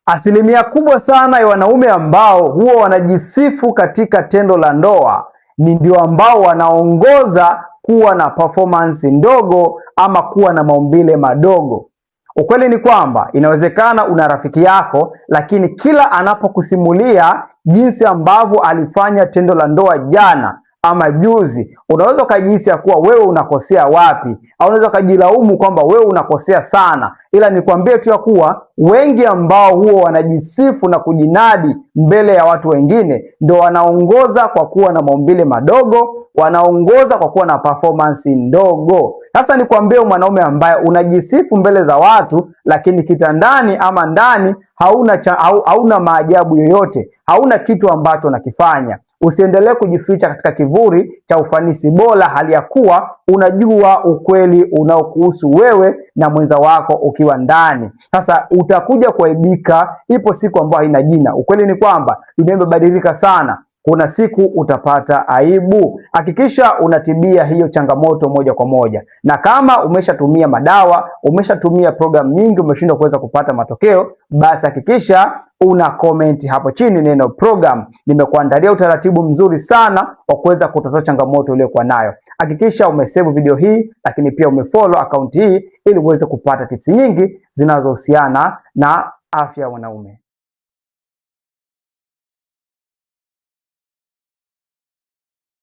Asilimia kubwa sana ya wanaume ambao huwa wanajisifu katika tendo la ndoa ndio ambao wanaongoza kuwa na performance ndogo ama kuwa na maumbile madogo. Ukweli ni kwamba inawezekana una rafiki yako, lakini kila anapokusimulia jinsi ambavyo alifanya tendo la ndoa jana ama juzi, unaweza ukajihisi ya kuwa wewe unakosea wapi, au unaweza ukajilaumu kwamba wewe unakosea sana. Ila nikwambie tu ya kuwa wengi ambao huwa wanajisifu na kujinadi mbele ya watu wengine ndio wanaongoza kwa kuwa na maumbile madogo, wanaongoza kwa kuwa na performance ndogo. Sasa nikwambie mwanaume ambaye unajisifu mbele za watu, lakini kitandani ama ndani hauna maajabu yoyote, hauna kitu ambacho unakifanya. Usiendelee kujificha katika kivuli cha ufanisi bora, hali ya kuwa unajua ukweli unaokuhusu wewe na mwenza wako ukiwa ndani. Sasa utakuja kuaibika, ipo siku ambayo haina jina. Ukweli ni kwamba dunia imebadilika sana. Kuna siku utapata aibu. Hakikisha unatibia hiyo changamoto moja kwa moja. Na kama umeshatumia madawa, umeshatumia program nyingi, umeshindwa kuweza kupata matokeo, basi hakikisha una comment hapo chini neno program. Nimekuandalia utaratibu mzuri sana wa kuweza kutatua changamoto uliyokuwa nayo. Hakikisha umesave video hii, lakini pia umefollow account hii ili uweze kupata tips nyingi zinazohusiana na afya ya wanaume.